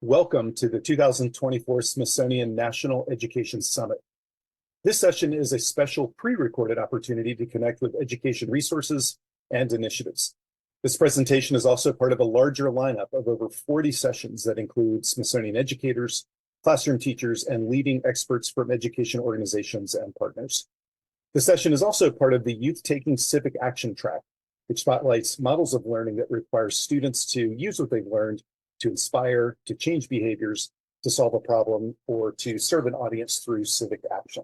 Welcome to the 2024 Smithsonian National Education Summit. This session is a special pre-recorded opportunity to connect with education resources and initiatives. This presentation is also part of a larger lineup of over 40 sessions that include Smithsonian educators, classroom teachers, and leading experts from education organizations and partners. The session is also part of the Youth Taking Civic Action track, which spotlights models of learning that require students to use what they've learned to inspire, to change behaviors, to solve a problem, or to serve an audience through civic action.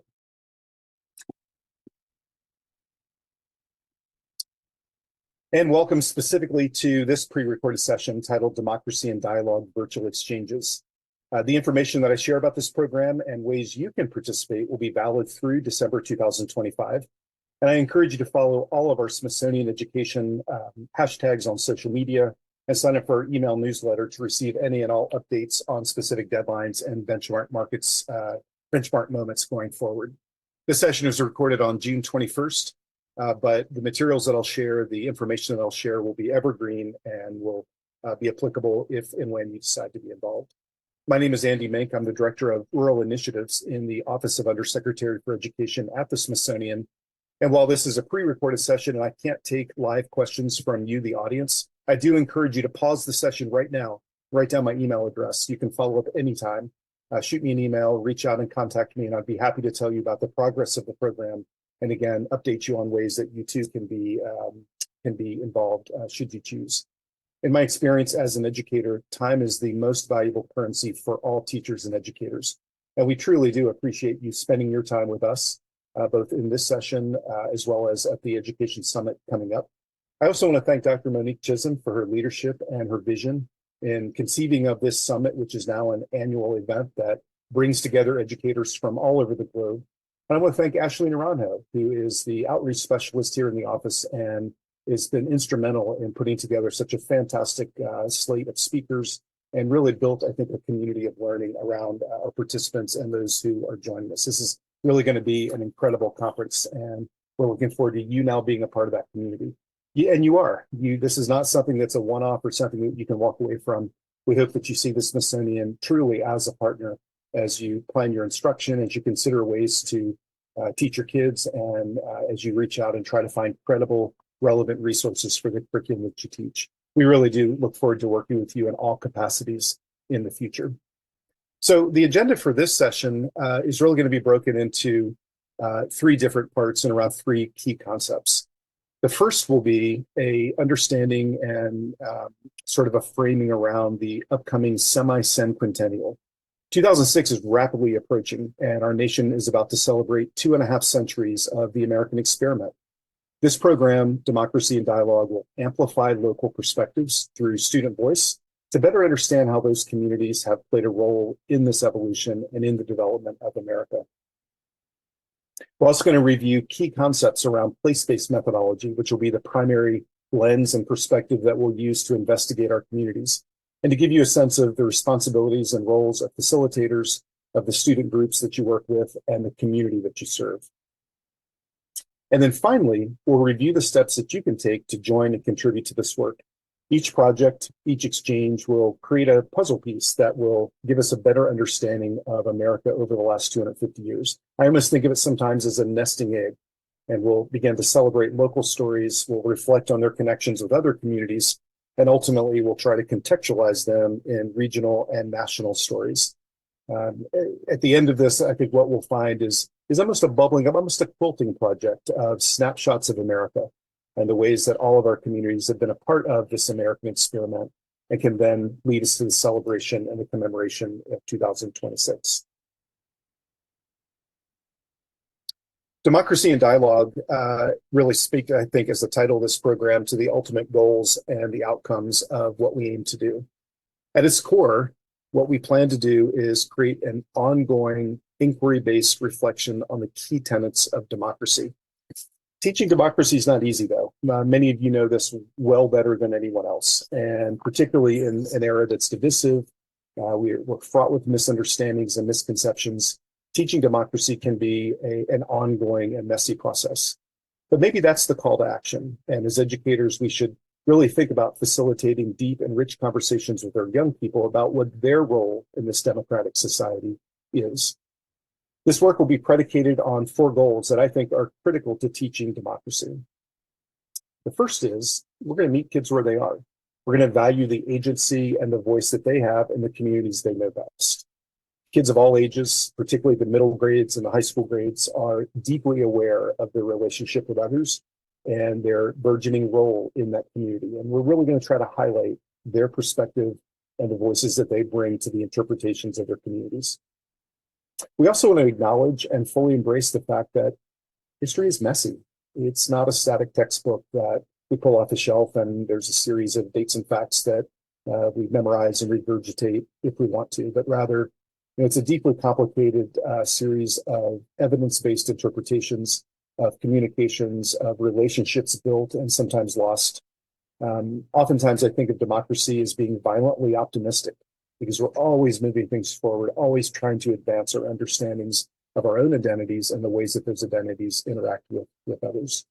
And welcome specifically to this pre-recorded session titled Democracy and Dialogue Virtual Exchanges. The information that I share about this program and ways you can participate will be valid through December 2025. And I encourage you to follow all of our Smithsonian Education hashtags on social media and sign up for our email newsletter to receive any and all updates on specific deadlines and benchmark moments going forward. This session is recorded on June 21st, but the materials that I'll share, the information that I'll share will be evergreen and will be applicable if and when you decide to be involved. My name is Andy Mink. I'm the Director of Rural Initiatives in the Office of Undersecretary for Education at the Smithsonian. And while this is a pre-recorded session and I can't take live questions from you, the audience, I do encourage you to pause the session right now, write down my email address. You can follow up anytime. Shoot me an email, reach out and contact me, and I'd be happy to tell you about the progress of the program. And again, update you on ways that you too can be involved should you choose. In my experience as an educator, time is the most valuable currency for all teachers and educators. And we truly do appreciate you spending your time with us, both in this session as well as at the Education Summit coming up. I also want to thank Dr. Monique Chisholm for her leadership and her vision in conceiving of this summit, which is now an annual event that brings together educators from all over the globe. And I want to thank Ashley Naranjo, who is the outreach specialist here in the office and has been instrumental in putting together such a fantastic slate of speakers and really built, I think, a community of learning around our participants and those who are joining us. This is really going to be an incredible conference, and we're looking forward to you now being a part of that community. And you are. This is not something that's a one-off or something that you can walk away from. We hope that you see the Smithsonian truly as a partner as you plan your instruction, as you consider ways to teach your kids, and as you reach out and try to find credible, relevant resources for the curriculum that you teach. We really do look forward to working with you in all capacities in the future. So the agenda for this session is really going to be broken into three different parts and around three key concepts. The first will be a understanding and sort of a framing around the upcoming semi-centennial. 2006 is rapidly approaching, and our nation is about to celebrate 2.5 centuries of the American experiment. This program, Democracy and Dialogue, will amplify local perspectives through student voice to better understand how those communities have played a role in this evolution and in the development of America. We're also going to review key concepts around place-based methodology, which will be the primary lens and perspective that we'll use to investigate our communities, and to give you a sense of the responsibilities and roles of facilitators, of the student groups that you work with, and the community that you serve. And then finally, we'll review the steps that you can take to join and contribute to this work. Each project, each exchange will create a puzzle piece that will give us a better understanding of America over the last 250 years. I almost think of it sometimes as a nesting egg, and we'll begin to celebrate local stories, we'll reflect on their connections with other communities, and ultimately we'll try to contextualize them in regional and national stories. At the end of this, I think what we'll find is almost a bubbling up, almost a quilting project of snapshots of America and the ways that all of our communities have been a part of this American experiment and can then lead us to the celebration and the commemoration of 2026. Democracy and Dialogue really speak, I think, as the title of this program, to the ultimate goals and the outcomes of what we aim to do. At its core, what we plan to do is create an ongoing inquiry-based reflection on the key tenets of democracy. Teaching democracy is not easy, though. Many of you know this well better than anyone else, and particularly in an era that's divisive, we're fraught with misunderstandings and misconceptions. Teaching democracy can be an ongoing and messy process. But maybe that's the call to action. And as educators, we should really think about facilitating deep and rich conversations with our young people about what their role in this democratic society is. This work will be predicated on 4 goals that I think are critical to teaching democracy. The first is we're going to meet kids where they are. We're going to value the agency and the voice that they have in the communities they know best. Kids of all ages, particularly the middle grades and the high school grades, are deeply aware of their relationship with others and their burgeoning role in that community. And we're really going to try to highlight their perspective and the voices that they bring to the interpretations of their communities. We also want to acknowledge and fully embrace the fact that history is messy. It's not a static textbook that we pull off the shelf and there's a series of dates and facts that we memorize and regurgitate if we want to, but rather it's a deeply complicated series of evidence-based interpretations of communications, of relationships built and sometimes lost. Oftentimes, I think of democracy as being violently optimistic because we're always moving things forward, always trying to advance our understandings of our own identities and the ways that those identities interact with others.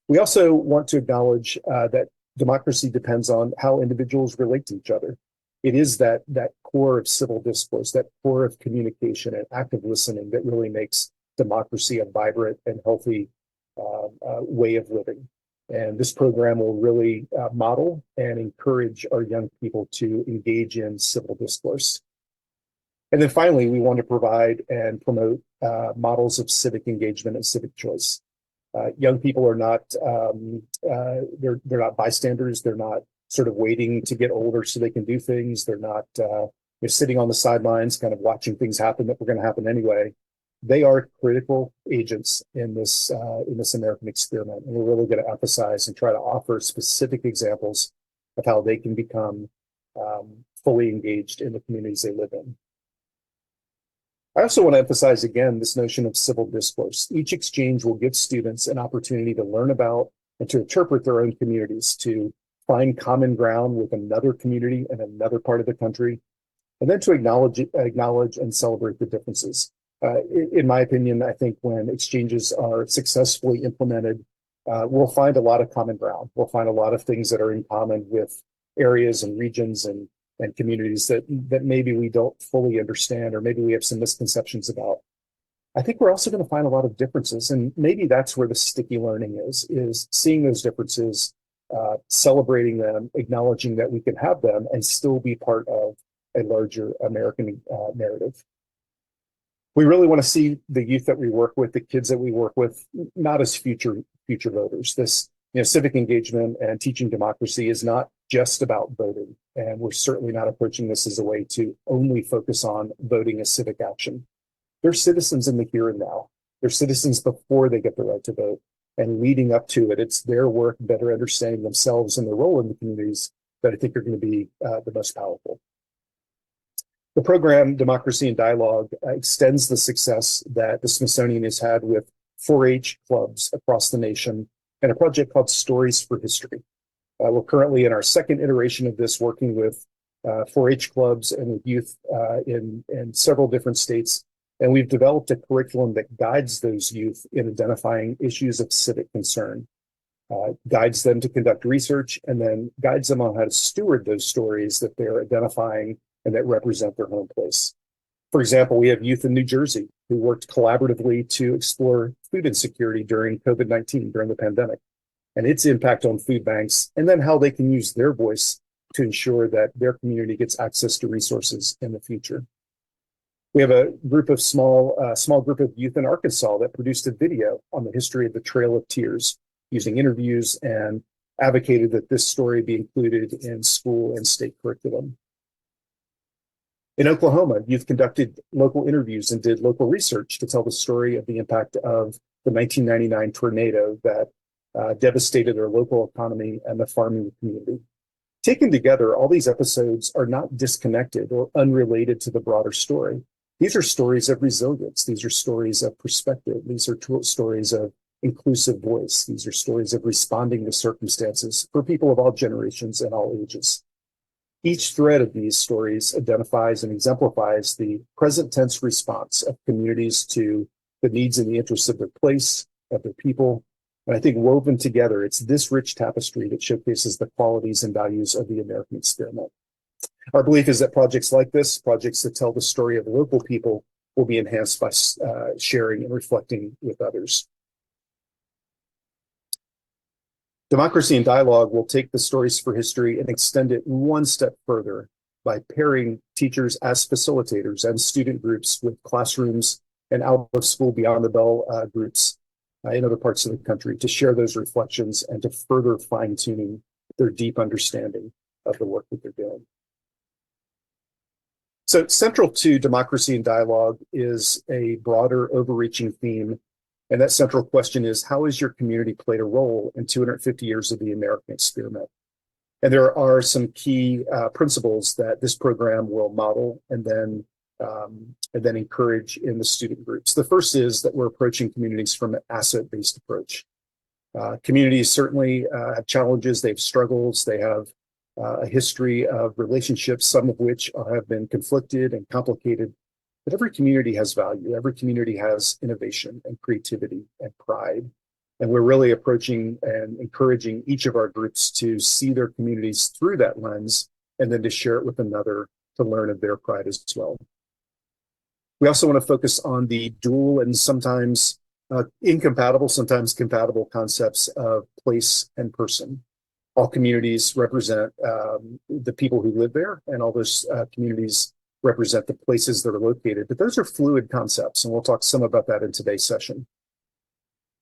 We also want to acknowledge that democracy depends on how individuals relate to each other. It is that core of civil discourse, that core of communication and active listening that really makes democracy a vibrant and healthy way of living. And this program will really model and encourage our young people to engage in civil discourse. And then finally, we want to provide and promote models of civic engagement and civic choice. Young people are not, they're not bystanders. They're not sort of waiting to get older so they can do things. They're not they're sitting on the sidelines, kind of watching things happen that were going to happen anyway. They are critical agents in this American experiment, and we're really going to emphasize and try to offer specific examples of how they can become fully engaged in the communities they live in. I also want to emphasize again this notion of civil discourse. Each exchange will give students an opportunity to learn about and to interpret their own communities, to find common ground with another community in another part of the country, and then to acknowledge and celebrate the differences. In my opinion, I think when exchanges are successfully implemented, we'll find a lot of common ground. We'll find a lot of things that are in common with areas and regions and communities that maybe we don't fully understand, or maybe we have some misconceptions about. I think we're also going to find a lot of differences, and maybe that's where the sticky learning is seeing those differences, celebrating them, acknowledging that we can have them and still be part of a larger American narrative. We really want to see the youth that we work with, the kids that we work with, not as future voters. This, civic engagement and teaching democracy is not just about voting, and we're certainly not approaching this as a way to only focus on voting as civic action. They're citizens in the here and now. They're citizens before they get the right to vote, and leading up to it, it's their work, better understanding themselves and their role in the communities that I think are going to be the most powerful. The program, Democracy in Dialogue, extends the success that the Smithsonian has had with 4-H clubs across the nation and a project called Stories for History. We're currently in our second iteration of this, working with 4-H clubs and with youth in several different states. And we've developed a curriculum that guides those youth in identifying issues of civic concern, guides them to conduct research, and then guides them on how to steward those stories that they're identifying and that represent their home place. For example, we have youth in New Jersey who worked collaboratively to explore food insecurity during COVID-19, during the pandemic, and its impact on food banks, and then how they can use their voice to ensure that their community gets access to resources in the future. We have a group of small group of youth in Arkansas that produced a video on the history of the Trail of Tears, using interviews, and advocated that this story be included in school and state curriculum. In Oklahoma, youth conducted local interviews and did local research to tell the story of the impact of the 1999 tornado that devastated their local economy and the farming community. Taken together, all these episodes are not disconnected or unrelated to the broader story. These are stories of resilience. These are stories of perspective. These are stories of inclusive voice. These are stories of responding to circumstances for people of all generations and all ages. Each thread of these stories identifies and exemplifies the present tense response of communities to the needs and the interests of their place, of their people, And I think woven together, it's this rich tapestry that showcases the qualities and values of the American experiment. Our belief is that projects like this, projects that tell the story of local people, will be enhanced by sharing and reflecting with others. Democracy and Dialogue will take the Stories for History and extend it one step further by pairing teachers as facilitators and student groups with classrooms and out of school beyond the bell groups in other parts of the country to share those reflections and to further fine-tuning their deep understanding of the work that they're doing. So central to Democracy and Dialogue is a broader overreaching theme. And that central question is, how has your community played a role in 250 years of the American experiment? And there are some key principles that this program will model and then encourage in the student groups. The first is that we're approaching communities from an asset-based approach. Communities certainly have challenges, they have struggles, they have a history of relationships, some of which have been conflicted and complicated. But every community has value. Every community has innovation and creativity and pride. And we're really approaching and encouraging each of our groups to see their communities through that lens and then to share it with another to learn of their pride as well. We also want to focus on the dual and sometimes incompatible, sometimes compatible concepts of place and person. All communities represent the people who live there, and all those communities represent the places that are located. But those are fluid concepts, and we'll talk some about that in today's session.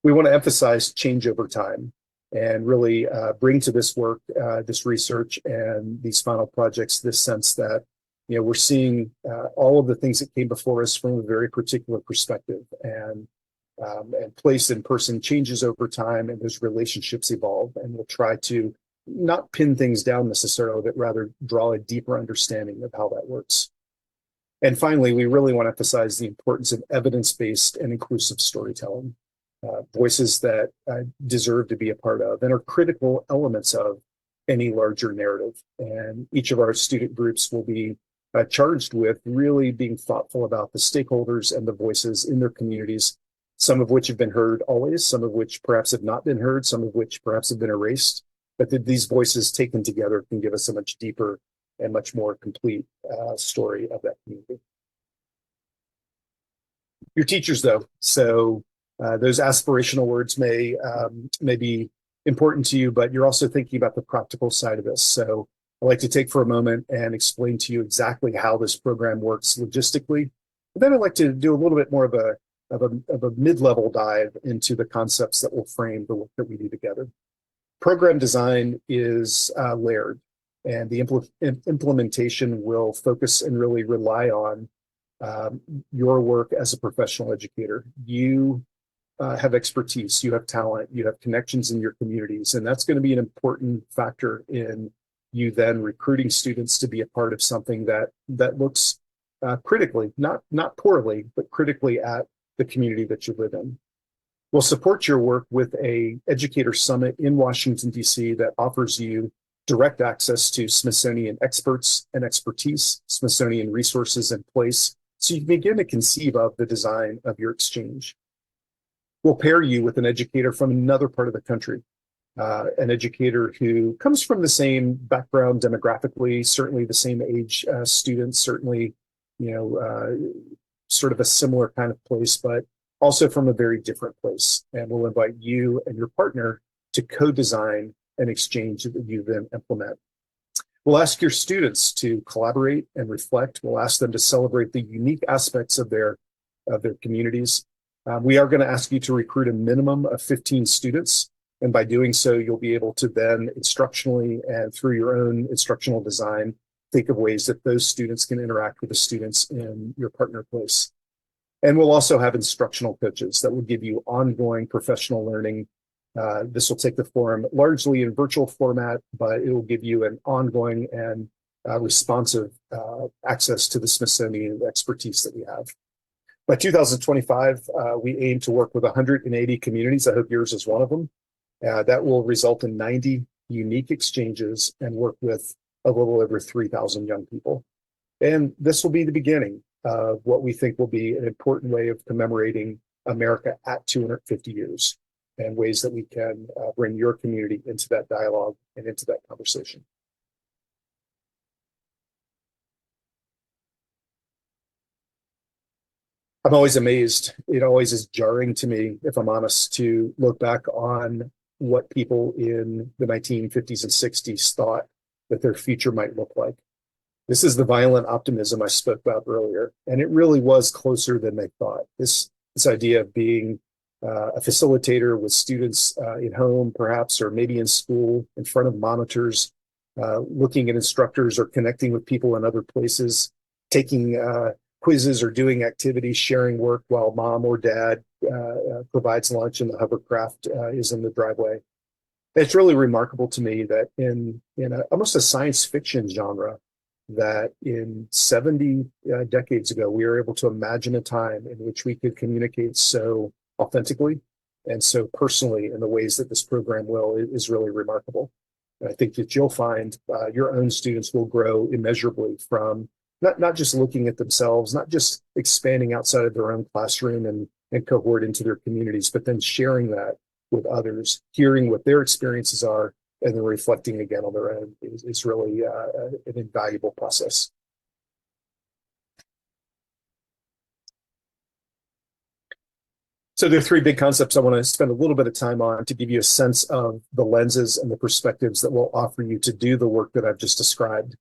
We want to emphasize change over time and really bring to this work, this research, and these final projects this sense that we're seeing all of the things that came before us from a very particular perspective, and place and person changes over time, and those relationships evolve, and we'll try to not pin things down necessarily, but rather draw a deeper understanding of how that works. And finally, we really want to emphasize the importance of evidence-based and inclusive storytelling, voices that deserve to be a part of and are critical elements of any larger narrative. And each of our student groups will be charged with really being thoughtful about the stakeholders and the voices in their communities, some of which have been heard always, some of which perhaps have not been heard, some of which perhaps have been erased. But these voices taken together can give us a much deeper and much more complete story of that community. Your teachers, though, so those aspirational words may be important to you, but you're also thinking about the practical side of this. So I'd like to take for a moment and explain to you exactly how this program works logistically. But then I'd like to do a little bit more of a mid-level dive into the concepts that will frame the work that we do together. Program design is layered, and the implementation will focus and really rely on your work as a professional educator. You have expertise, you have talent, you have connections in your communities, and that's going to be an important factor in you then recruiting students to be a part of something that looks critically, not poorly, but critically at the community that you live in. We'll support your work with an educator summit in Washington, D.C. that offers you direct access to Smithsonian experts and expertise, Smithsonian resources in place, so you can begin to conceive of the design of your exchange. We'll pair you with an educator from another part of the country, an educator who comes from the same background demographically, certainly the same age students, certainly, sort of a similar kind of place, but also from a very different place. And we'll invite you and your partner to co-design an exchange that you then implement. We'll ask your students to collaborate and reflect. We'll ask them to celebrate the unique aspects of their communities. We are going to ask you to recruit a minimum of 15 students. And by doing so, you'll be able to then instructionally and through your own instructional design, think of ways that those students can interact with the students in your partner place. And we'll also have instructional coaches that will give you ongoing professional learning. This will take the form largely in virtual format, but it will give you an ongoing and responsive access to the Smithsonian expertise that we have. By 2025, we aim to work with 180 communities. I hope yours is one of them. That will result in 90 unique exchanges and work with a little over 3,000 young people. And this will be the beginning of what we think will be an important way of commemorating America at 250 years. and ways that we can bring your community into that dialogue and into that conversation. I'm always amazed. It always is jarring to me, if I'm honest, to look back on what people in the 1950s and 60s thought that their future might look like. This is the violent optimism I spoke about earlier, and it really was closer than they thought. This idea of being a facilitator with students in home, perhaps, or maybe in school, in front of monitors, looking at instructors or connecting with people in other places, taking quizzes or doing activities, sharing work while mom or dad provides lunch and the hovercraft is in the driveway. It's really remarkable to me that in almost a science fiction genre, that in 70 decades ago, we were able to imagine a time in which we could communicate so authentically and so personally in the ways that this program will is really remarkable. And I think that you'll find your own students will grow immeasurably from not just looking at themselves, not just expanding outside of their own classroom and cohort into their communities, but then sharing that with others, hearing what their experiences are, and then reflecting again on their own is really an invaluable process. So there are three big concepts I want to spend a little bit of time on to give you a sense of the lenses and the perspectives that will offer you to do the work that I've just described.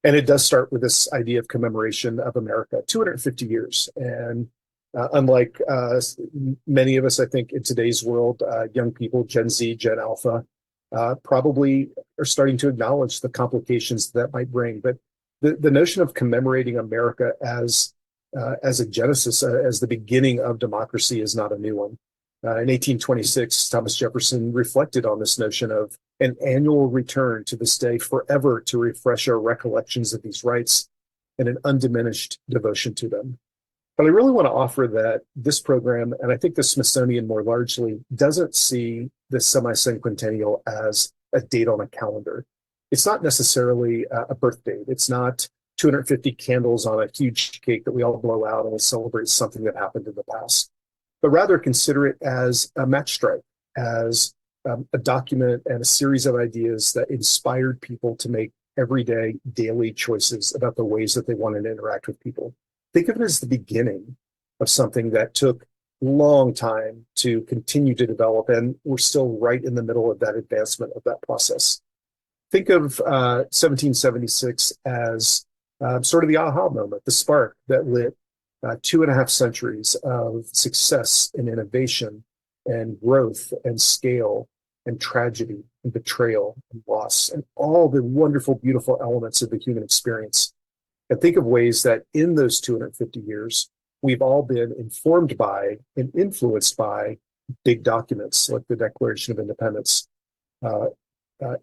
And it does start with this idea of commemoration of America, 250 years. And unlike many of us, I think, in today's world, young people, Gen Z, Gen Alpha, probably are starting to acknowledge the complications that might bring. But the notion of commemorating America as a genesis, as the beginning of democracy, is not a new one. In 1826, Thomas Jefferson reflected on this notion of an annual return to this day forever to refresh our recollections of these rights and an undiminished devotion to them. But I really want to offer that this program, and I think the Smithsonian more largely, doesn't see the semi-cinquentennial as a date on a calendar. It's not necessarily a birth date. It's not 250 candles on a huge cake that we all blow out and we celebrate something that happened in the past, but rather consider it as a match strike, as a document and a series of ideas that inspired people to make everyday, daily choices about the ways that they wanted to interact with people. Think of it as the beginning of something that took a long time to continue to develop, and we're still right in the middle of that advancement of that process. Think of 1776 as sort of the aha moment, the spark that lit 2.5 centuries of success and innovation and growth and scale and tragedy and betrayal and loss and all the wonderful, beautiful elements of the human experience. And think of ways that in those 250 years, we've all been informed by and influenced by big documents like the Declaration of Independence,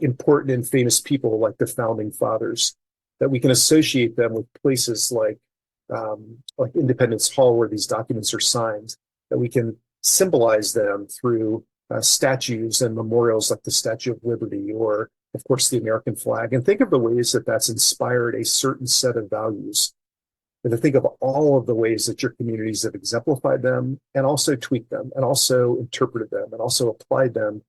important and famous people like the Founding Fathers, that we can associate them with places like Independence Hall, where these documents are signed, that we can symbolize them through statues and memorials like the Statue of Liberty or, of course, the American flag. And think of the ways that that's inspired a certain set of values. And to think of all of the ways that your communities have exemplified them and also tweaked them and also interpreted them and also applied them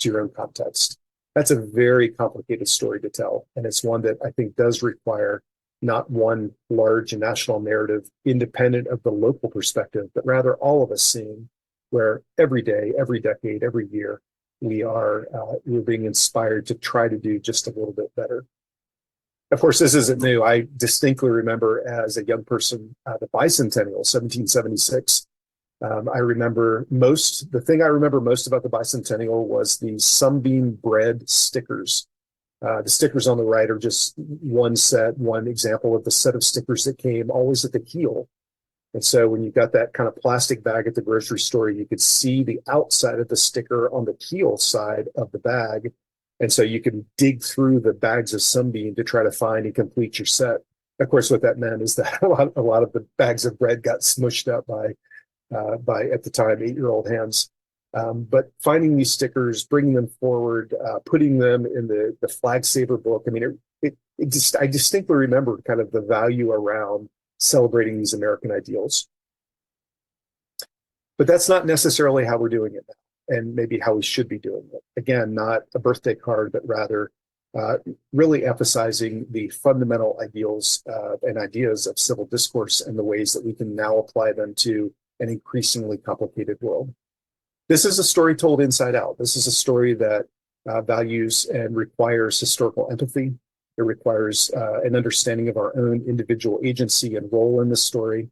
to your own context. That's a very complicated story to tell. And it's one that I think does require not one large national narrative independent of the local perspective, but rather all of us seeing where every day, every decade, every year, we're being inspired to try to do just a little bit better. Of course, this isn't new. I distinctly remember as a young person, the bicentennial, 1776. The thing I remember most about the bicentennial was the sunbeam bread stickers. The stickers on the right are just one example of the set of stickers that came always at the heel. And so when you got that kind of plastic bag at the grocery store, you could see the outside of the sticker on the heel side of the bag. And so you can dig through the bags of sunbeam to try to find and complete your set. Of course, what that meant is that a lot of the bags of bread got smushed up by at the time, 8-year-old hands. But finding these stickers, bringing them forward, putting them in the Flag Saver book. I mean, I distinctly remember kind of the value around celebrating these American ideals. But that's not necessarily how we're doing it now. and maybe how we should be doing it. Again, not a birthday card, but rather really emphasizing the fundamental ideals and ideas of civil discourse and the ways that we can now apply them to an increasingly complicated world. This is a story told inside out. This is a story that values and requires historical empathy. It requires an understanding of our own individual agency and role in this story.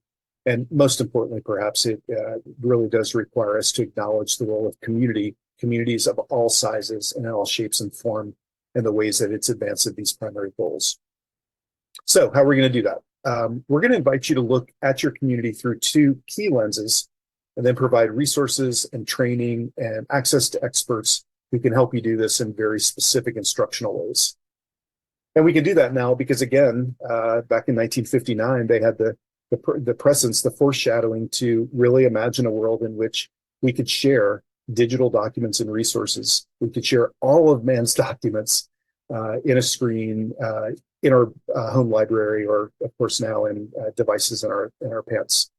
And most importantly, perhaps, it really does require us to acknowledge the role of communities of all sizes and in all shapes and form, and the ways that it's advanced these primary goals. So how are we going to do that? We're going to invite you to look at your community through two key lenses, and then provide resources and training and access to experts who can help you do this in very specific instructional ways. And we can do that now because, again, back in 1959, they had the presence, the foreshadowing to really imagine a world in which we could share digital documents and resources. We could share all of man's documents in a screen, in our home library, or of course now in devices in our pants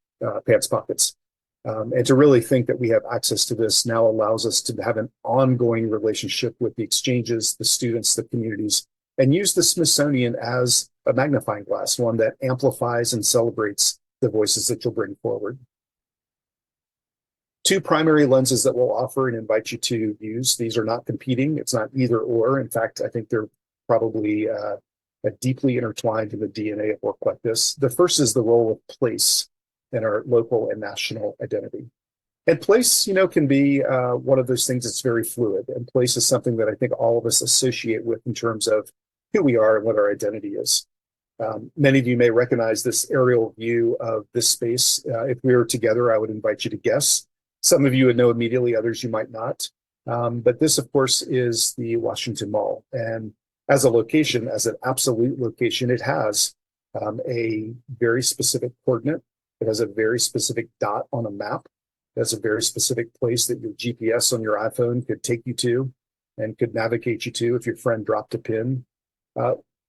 pockets. And to really think that we have access to this now allows us to have an ongoing relationship with the exchanges, the students, the communities, and use the Smithsonian as a magnifying glass, one that amplifies and celebrates the voices that you'll bring forward. Two primary lenses that we'll offer and invite you to use. These are not competing. It's not either or. In fact, I think they're probably deeply intertwined in the DNA of work like this. The first is the role of place in our local and national identity. And place, can be one of those things that's very fluid. And place is something that I think all of us associate with in terms of who we are and what our identity is. Many of you may recognize this aerial view of this space. If we were together, I would invite you to guess. Some of you would know immediately, others you might not. But this, of course, is the Washington Mall. And as a location, as an absolute location, it has a very specific coordinate. It has a very specific dot on a map. It has a very specific place that your GPS on your iPhone could take you to and could navigate you to if your friend dropped a pin.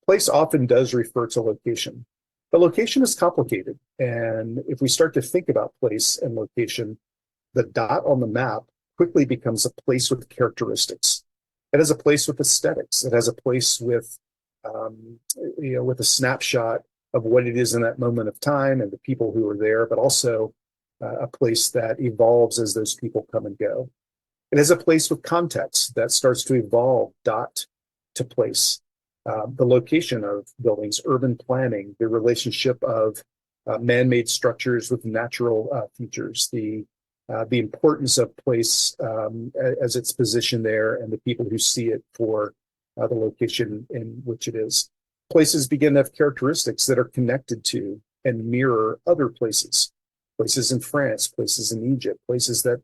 Place often does refer to location. But location is complicated. And if we start to think about place and location, the dot on the map quickly becomes a place with characteristics. It has a place with aesthetics. It has a place with, with a snapshot of what it is in that moment of time and the people who are there, but also a place that evolves as those people come and go. It has a place with context that starts to evolve dot to place. The location of buildings, urban planning, the relationship of man-made structures with natural features, the importance of place as it's positioned there, and the people who see it for the location in which it is. Places begin to have characteristics that are connected to and mirror other places. Places in France, places in Egypt, places that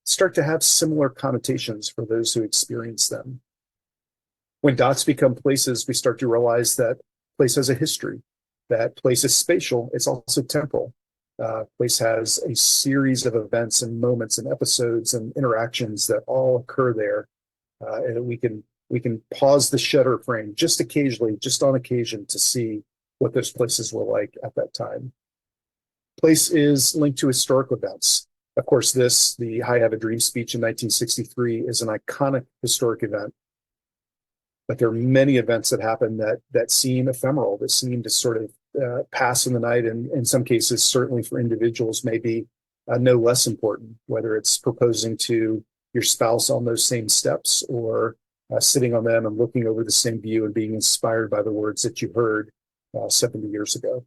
start to have similar connotations for those who experience them. When dots become places, we start to realize that place has a history, that place is spatial, it's also temporal. Place has a series of events and moments and episodes and interactions that all occur there. And we can pause the shutter frame just occasionally, just on occasion, to see what those places were like at that time. Place is linked to historic events. Of course, the I Have a Dream speech in 1963 is an iconic historic event. But there are many events that happen that seem ephemeral, that seem to sort of pass in the night, and in some cases, certainly for individuals, may be no less important, whether it's proposing to your spouse on those same steps or sitting on them and looking over the same view and being inspired by the words that you heard 70 years ago.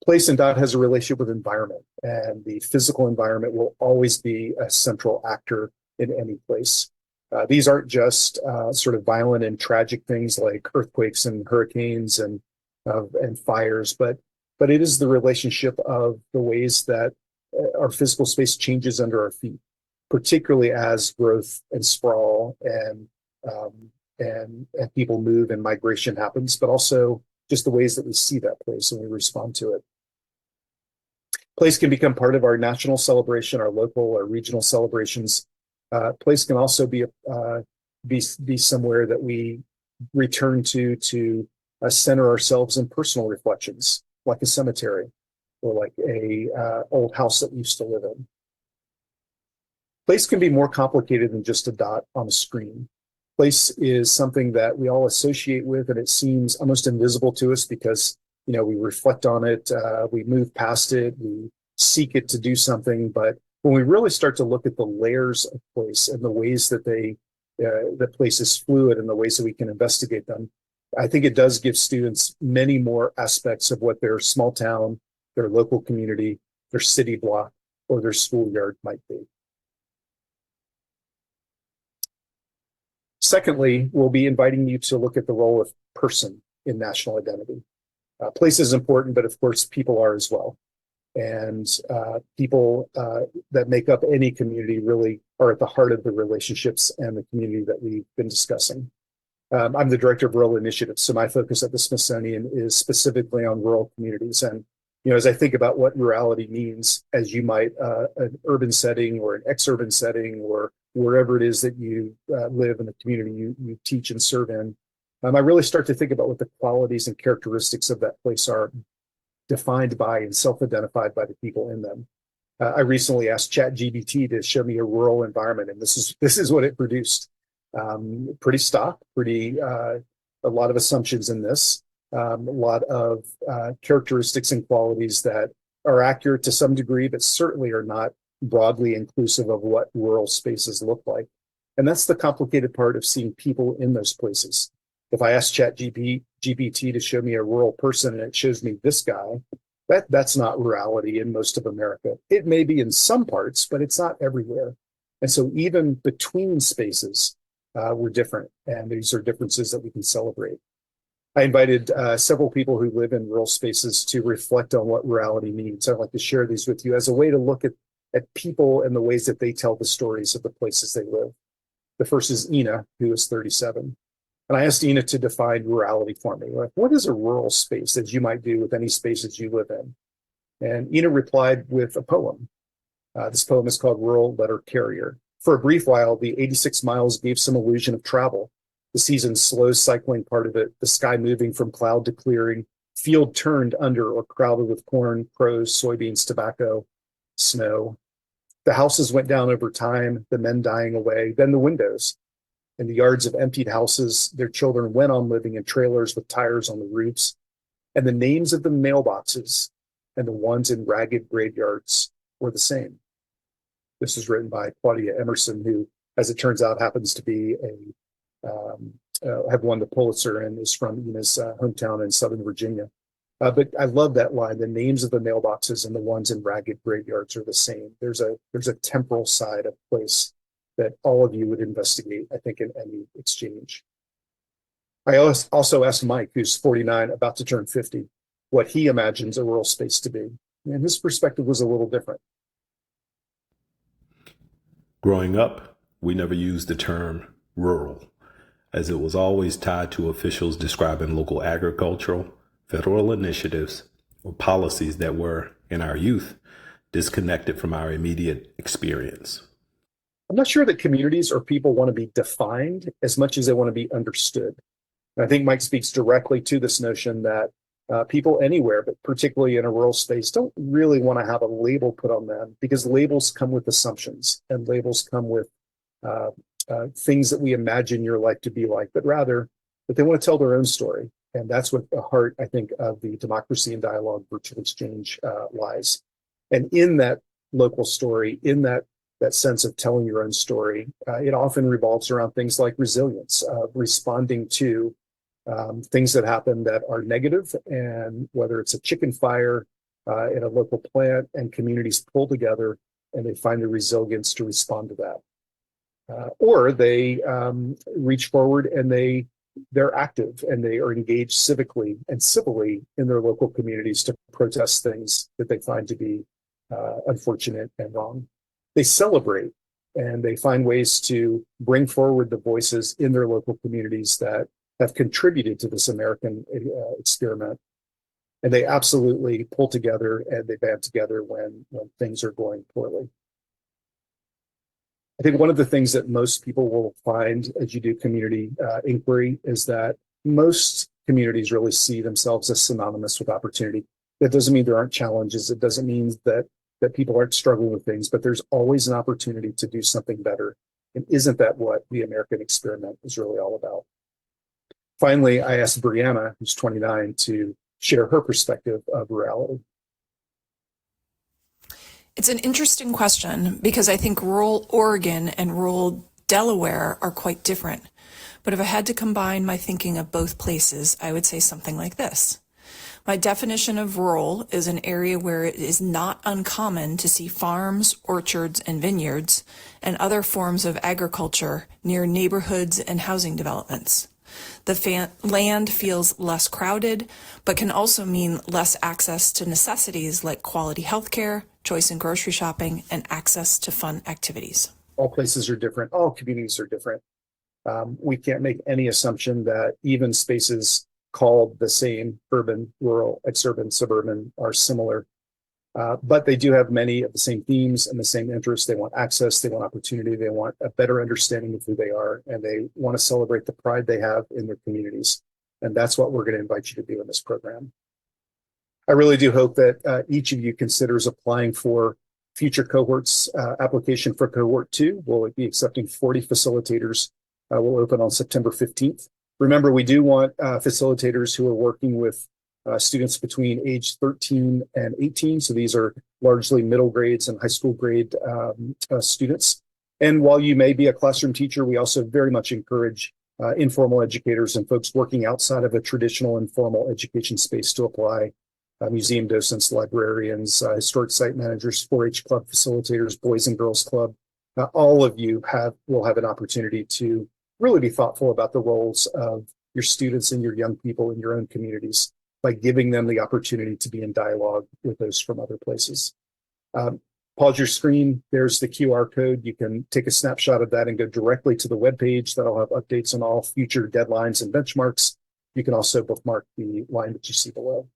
Place and dot has a relationship with environment, and the physical environment will always be a central actor in any place. These aren't just sort of violent and tragic things like earthquakes and hurricanes and fires, but it is the relationship of the ways that our physical space changes under our feet, particularly as growth and sprawl and people move and migration happens, but also just the ways that we see that place and we respond to it. Place can become part of our national celebration, our local or regional celebrations. Place can also be somewhere that we return to center ourselves in personal reflections, like a cemetery or like a old house that we used to live in. Place can be more complicated than just a dot on a screen. Place is something that we all associate with, and it seems almost invisible to us because, we reflect on it, we move past it, we seek it to do something. But when we really start to look at the layers of place and the ways that that place is fluid and the ways that we can investigate them, I think it does give students many more aspects of what their small town, their local community, their city block, or their schoolyard might be. Secondly, we'll be inviting you to look at the role of person in national identity. Place is important, but of course, people are as well. And people that make up any community really are at the heart of the relationships and the community that we've been discussing. I'm the director of rural initiatives, so my focus at the Smithsonian is specifically on rural communities. And as I think about what rurality means, as you might an urban setting or an ex-urban setting or wherever it is that you live in the community you teach and serve in, I really start to think about what the qualities and characteristics of that place are, defined by and self-identified by the people in them. I recently asked ChatGPT to show me a rural environment, and this is what it produced. Pretty stock, a lot of assumptions in this, a lot of characteristics and qualities that are accurate to some degree, but certainly are not broadly inclusive of what rural spaces look like. And that's the complicated part of seeing people in those places. If I ask ChatGPT to show me a rural person and it shows me this guy, that's not rurality in most of America. It may be in some parts, but it's not everywhere. And so even between spaces, we're different, and these are differences that we can celebrate. I invited several people who live in rural spaces to reflect on what rurality means. I'd like to share these with you as a way to look at people and the ways that they tell the stories of the places they live. The first is Ina, who is 37. And I asked Ina to define rurality for me. Like, what is a rural space, as you might do with any spaces you live in? And Ina replied with a poem. This poem is called Rural Letter Carrier. For a brief while, the 86 miles gave some illusion of travel. The season's slow cycling part of it, the sky moving from cloud to clearing, field turned under or crowded with corn, crows, soybeans, tobacco, snow. The houses went down over time, the men dying away, then the windows. In the yards of emptied houses, their children went on living in trailers with tires on the roofs. And the names of the mailboxes and the ones in ragged graveyards were the same. This is written by Claudia Emerson, who, as it turns out, happens to be have won the Pulitzer and is from Ina's hometown in Southern Virginia. But I love that line. The names of the mailboxes and the ones in ragged graveyards are the same. There's a temporal side of place that all of you would investigate, I think, in any exchange. I also asked Mike, who's 49, about to turn 50, what he imagines a rural space to be. And his perspective was a little different. Growing up, we never used the term rural, as it was always tied to officials describing local agricultural, federal initiatives, or policies that were, in our youth, disconnected from our immediate experience. I'm not sure that communities or people want to be defined as much as they want to be understood. And I think Mike speaks directly to this notion that people anywhere, but particularly in a rural space, don't really want to have a label put on them, because labels come with assumptions and labels come with things that we imagine your life to be like, but rather that they want to tell their own story. And that's what the heart, I think, of the Democracy and Dialogue Virtual Exchange lies. And in that local story, in that sense of telling your own story, it often revolves around things like resilience, responding to things that happen that are negative, and whether it's a chicken fire in a local plant, and communities pull together and they find the resilience to respond to that. Or they reach forward and they're active and they are engaged civically and civilly in their local communities to protest things that they find to be unfortunate and wrong. They celebrate and they find ways to bring forward the voices in their local communities that have contributed to this American experiment. And they absolutely pull together and they band together when things are going poorly. I think one of the things that most people will find as you do community inquiry is that most communities really see themselves as synonymous with opportunity. That doesn't mean there aren't challenges. It doesn't mean that that people aren't struggling with things, but there's always an opportunity to do something better. And isn't that what the American experiment is really all about? Finally, I asked Brianna, who's 29, to share her perspective of rurality. It's an interesting question because I think rural Oregon and rural Delaware are quite different. But if I had to combine my thinking of both places, I would say something like this. My definition of rural is an area where it is not uncommon to see farms, orchards, and vineyards, and other forms of agriculture near neighborhoods and housing developments. The land feels less crowded, but can also mean less access to necessities like quality healthcare, choice in grocery shopping, and access to fun activities. All places are different. All communities are different. We can't make any assumption that even spaces called the same, urban, rural, exurban, suburban, are similar. But they do have many of the same themes and the same interests. They want access, they want opportunity, they want a better understanding of who they are, and they want to celebrate the pride they have in their communities. And that's what we're going to invite you to do in this program. I really do hope that each of you considers applying for future cohorts. Application for cohort 2 will be accepting 40 facilitators. Will open on September 15th. Remember, we do want facilitators who are working with students between age 13 and 18. So these are largely middle grades and high school grade students. And while you may be a classroom teacher, we also very much encourage informal educators and folks working outside of a traditional informal education space to apply. Museum docents, librarians, historic site managers, 4-H club facilitators, Boys and Girls Club. All of you will have an opportunity to really be thoughtful about the roles of your students and your young people in your own communities by giving them the opportunity to be in dialogue with those from other places. Pause your screen. There's the QR code. You can take a snapshot of that and go directly to the webpage that'll have updates on all future deadlines and benchmarks. You can also bookmark the line that you see below.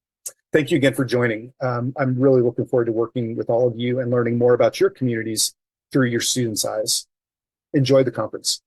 Thank you again for joining. I'm really looking forward to working with all of you and learning more about your communities through your students' eyes. Enjoy the conference.